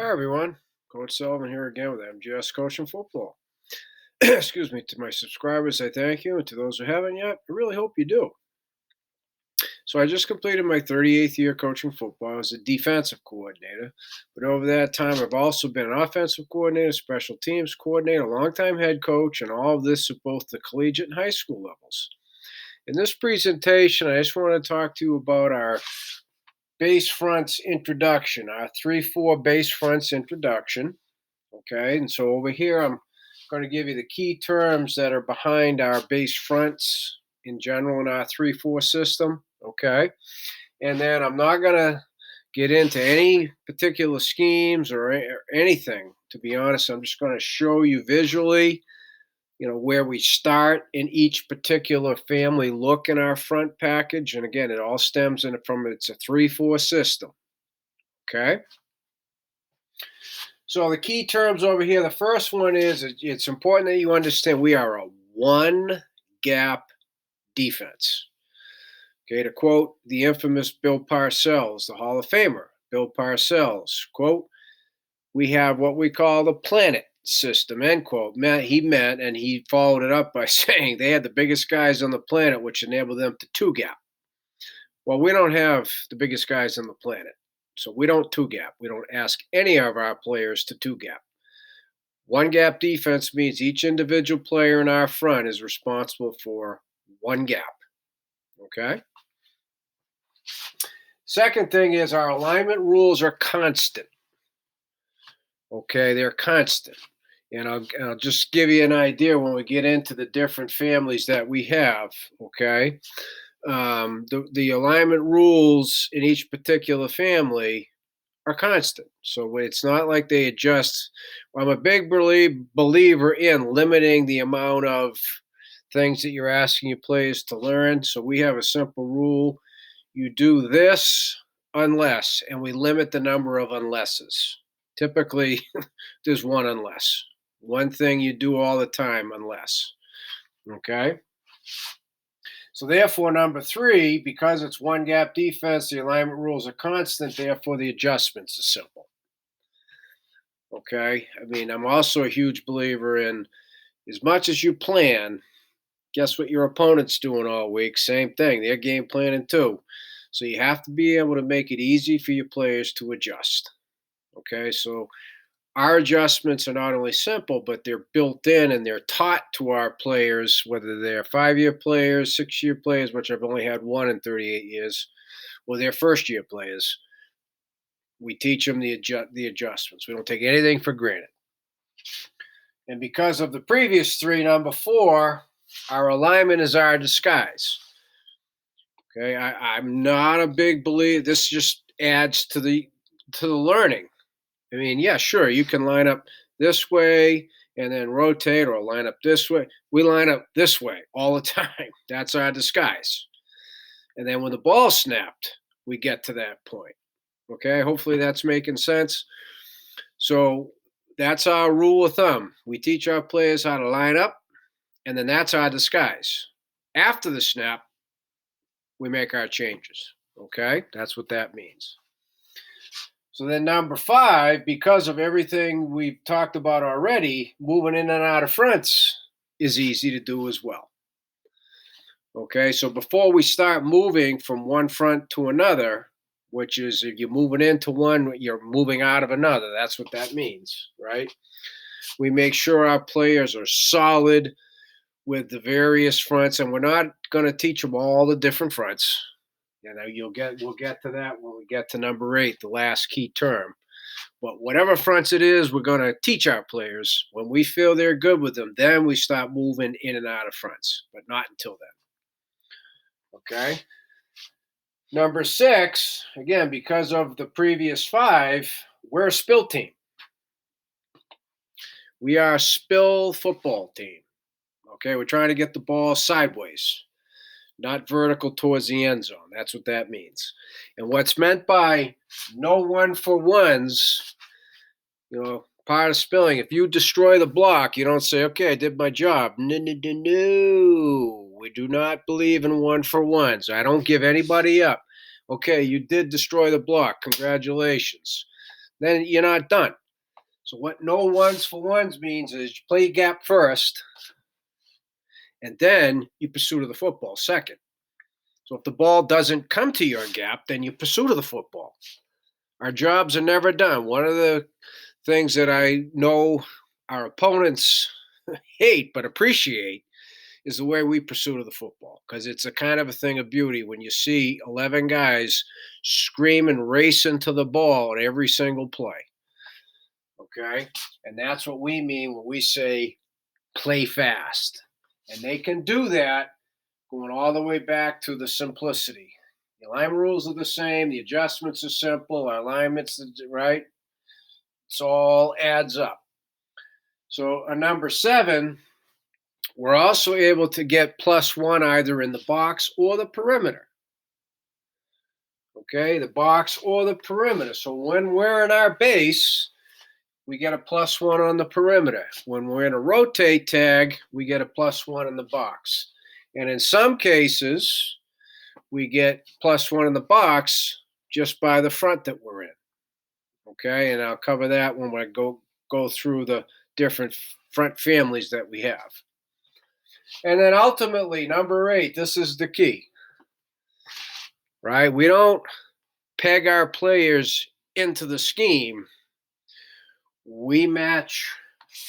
Hi, everyone. Coach Sullivan here again with MGS Coaching Football. Excuse me. To my subscribers, I thank you. And to those who haven't yet, I really hope you do. So, I just completed my 38th year coaching football as a defensive coordinator. But over that time, I've also been an offensive coordinator, special teams coordinator, longtime head coach, and all of this at both the collegiate and high school levels. In this presentation, I just want to talk to you about our base fronts introduction, our 3-4 base fronts introduction. Okay, and so over here, I'm going to give you the key terms that are behind our base fronts in general in our 3-4 system. Okay, and then I'm not going to get into any particular schemes or anything. To be honest, I'm just going to show you visually, where we start in each particular family look in our front package. And again, it all stems from it's a 3-4 system. Okay. So the key terms over here, the first one is it's important that you understand we are a one gap defense. Okay, to quote the infamous Bill Parcells, the Hall of Famer, Bill Parcells, quote, we have what we call the planet system, end quote. He meant, and he followed it up by saying they had the biggest guys on the planet, which enabled them to two gap. Well, we don't have the biggest guys on the planet. So we don't two gap. We don't ask any of our players to two gap. One gap defense means each individual player in our front is responsible for one gap. Okay? Second thing is our alignment rules are constant. Okay, they're constant. And I'll just give you an idea when we get into the different families that we have. Okay? The alignment rules in each particular family are constant. So it's not like they adjust. I'm a big believer in limiting the amount of things that you're asking your players to learn. So we have a simple rule. You do this unless, and we limit the number of unlesses. Typically, there's one unless. One thing you do all the time unless. Okay? So therefore, number three, because it's one gap defense, the alignment rules are constant. Therefore, the adjustments are simple. Okay. I mean, I'm also a huge believer in as much as you plan, guess what your opponent's doing all week? Same thing. They're game planning too. So you have to be able to make it easy for your players to adjust. Okay. So our adjustments are not only simple, but they're built in and they're taught to our players, whether they're 5-year players, 6-year players, which I've only had one in 38 years, or they're first-year players. We teach them the adjustments. We don't take anything for granted. And because of the previous three, number four, our alignment is our disguise. Okay, I'm not a big believer. This just adds to the learning. I mean, yeah, sure, you can line up this way and then rotate or line up this way. We line up this way all the time. That's our disguise. And then when the ball snapped, we get to that point. Okay, hopefully that's making sense. So that's our rule of thumb. We teach our players how to line up, and then that's our disguise. After the snap, we make our changes. Okay, that's what that means. So then number five, because of everything we've talked about already, moving in and out of fronts is easy to do as well. Okay, so before we start moving from one front to another, which is if you're moving into one, you're moving out of another. That's what that means, right? We make sure our players are solid with the various fronts, and we're not going to teach them all the different fronts. We'll get to that when we get to number 8, the last key term. But whatever fronts it is, we're going to teach our players. When we feel they're good with them, then we start moving in and out of fronts, but not until then. Okay. Number 6, again, because of the previous 5, we're a spill team. We are a spill football team. Okay, we're trying to get the ball sideways, not vertical towards the end zone. That's what that means. And what's meant by no 1-for-1s, part of spilling, if you destroy the block, you don't say, okay, I did my job. No. We do not believe in 1-for-1s. I don't give anybody up. Okay, you did destroy the block. Congratulations. then you're not done. So what no ones for ones means is you play gap first, and then you pursue to the football second. So if the ball doesn't come to your gap, then you pursue to the football. Our jobs are never done. One of the things that I know our opponents hate but appreciate is the way we pursue to the football, because it's a kind of a thing of beauty when you see 11 guys scream and race into the ball at every single play. Okay? And that's what we mean when we say play fast. And they can do that going all the way back to the simplicity. The alignment rules are the same, the adjustments are simple, our alignments, right? It's all adds up. So a number 7, we're also able to get +1 either in the box or the perimeter. Okay, the box or the perimeter. So when we're in our base, we get a +1 on the perimeter. When we're in a rotate tag, we get a +1 in the box. And in some cases, we get +1 in the box just by the front that we're in. Okay, and I'll cover that when we go through the different front families that we have. And then ultimately, number 8, this is the key, right? We don't peg our players into the scheme. We match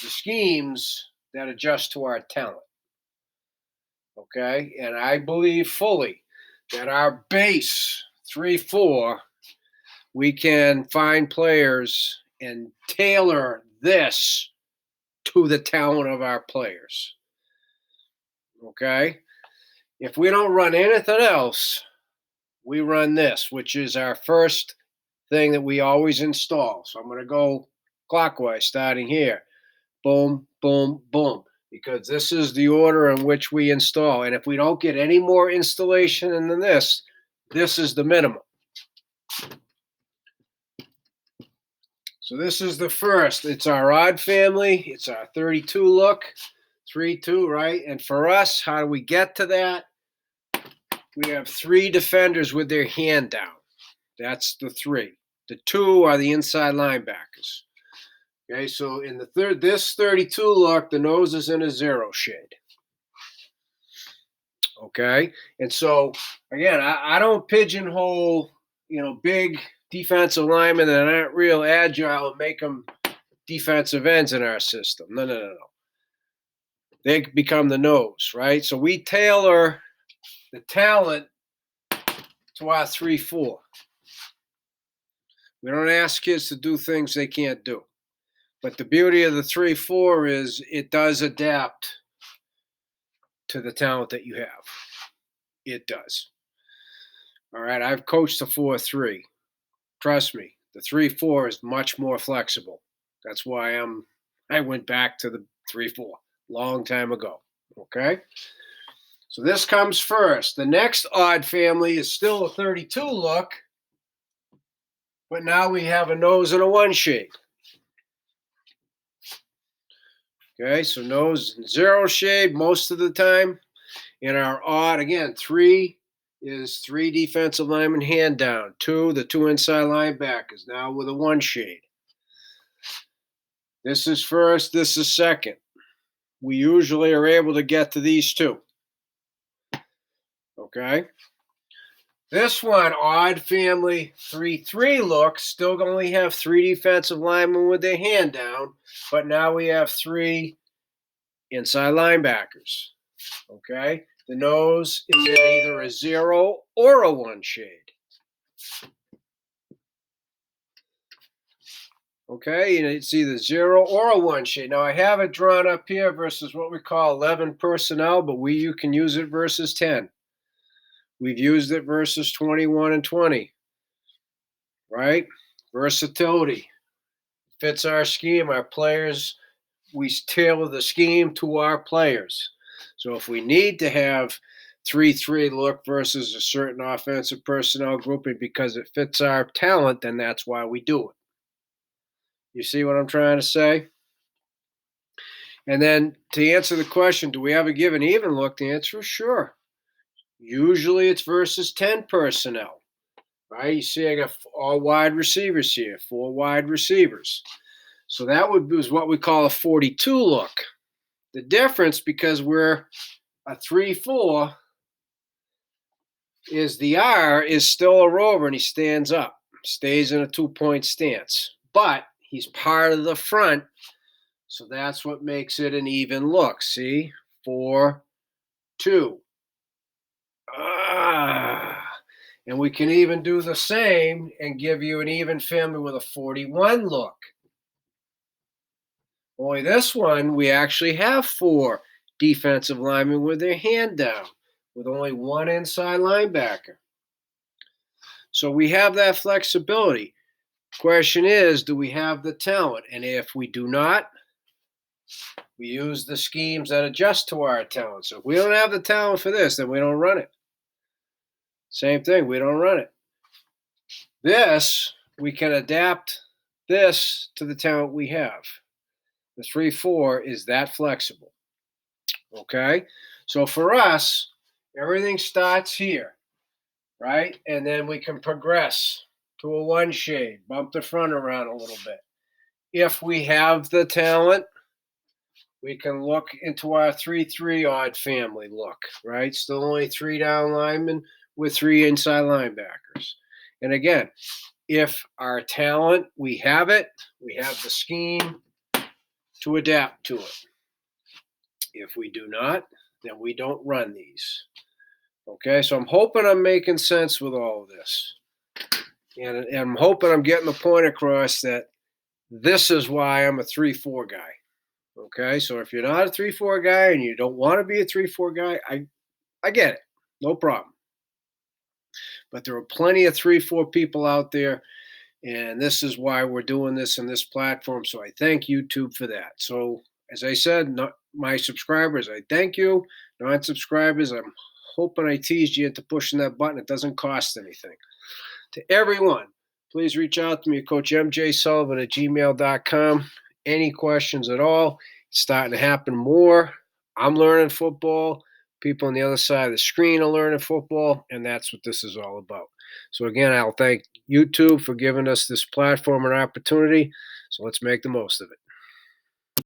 the schemes that adjust to our talent. Okay, and I believe fully that our base 3-4, we can find players and tailor this to the talent of our players. Okay, if we don't run anything else, we run this, which is our first thing that we always install. So I'm going to go clockwise, starting here. Boom, boom, boom, because this is the order in which we install. And if we don't get any more installation than this is the minimum. So this is the first. It's our odd family. It's our 32 look, 3-2, right? And for us, how do we get to that? We have 3 defenders with their hand down. That's the 3. The 2 are the inside linebackers. Okay, so in this 32 look, the nose is in a 0 shade. Okay, and so again, I don't pigeonhole, big defensive linemen that aren't real agile and make them defensive ends in our system. No. They become the nose, right? So we tailor the talent to our 3-4. We don't ask kids to do things they can't do. But the beauty of the 3-4 is it does adapt to the talent that you have. It does. All right, I've coached the 4-3. Trust me, the 3-4 is much more flexible. That's why I went back to the 3-4 long time ago. Okay? So this comes first. The next odd family is still a 32 look, but now we have a nose and a 1 shade. Okay, so nose 0 shade most of the time. In our odd, again, 3 is 3 defensive linemen hand down. 2, the 2 inside linebackers, now with a 1 shade. This is first, this is second. We usually are able to get to these 2. Okay? This one, odd family 3-3 look, still only have 3 defensive linemen with their hand down, but now we have 3 inside linebackers. Okay? The nose is in either a 0 or a 1 shade. Okay, and it's either 0 or a 1 shade. Now I have it drawn up here versus what we call 11 personnel, but you can use it versus 10. We've used it versus 21 and 20. Right? Versatility. Fits our scheme. Our players, we tailor the scheme to our players. So if we need to have 3-3 look versus a certain offensive personnel grouping because it fits our talent, then that's why we do it. You see what I'm trying to say? And then to answer the question, do we have a given even look? The answer is sure. Usually it's versus 10 personnel. right? You see, I got all wide receivers here, 4 wide receivers. So that was what we call a 42 look. The difference, because we're a 3-4, is the R is still a rover and he stands up, stays in a 2-point stance. But he's part of the front, so that's what makes it an even look. See? 4-2. Ah. And we can even do the same and give you an even family with a 41 look. Only this one, we actually have 4 defensive linemen with their hand down, with only 1 inside linebacker. So we have that flexibility. Question is, do we have the talent? And if we do not, we use the schemes that adjust to our talent. So if we don't have the talent for this, then we don't run it. Same thing, we don't run it. This, we can adapt this to the talent we have. The 3-4 is that flexible. Okay? So for us, everything starts here, right? And then we can progress to a 1 shade, bump the front around a little bit. If we have the talent, we can look into our 3-3 odd family look, right? Still only 3 down linemen with 3 inside linebackers. And again, if our talent, we have it, we have the scheme to adapt to it. If we do not, then we don't run these. Okay, so I'm hoping I'm making sense with all of this. And I'm hoping I'm getting the point across that this is why I'm a 3-4 guy. Okay, so if you're not a 3-4 guy and you don't want to be a 3-4 guy, I get it. No problem. But there are plenty of 3-4 people out there, and this is why we're doing this on this platform. So I thank YouTube for that. So as I said, not my subscribers, I thank you. Non-subscribers, I'm hoping I teased you into pushing that button. It doesn't cost anything. To everyone, please reach out to me at CoachMJSullivan@gmail.com. Any questions at all? It's starting to happen more. I'm learning football. People on the other side of the screen are learning football, and that's what this is all about. So again, I'll thank YouTube for giving us this platform and opportunity. So let's make the most of it.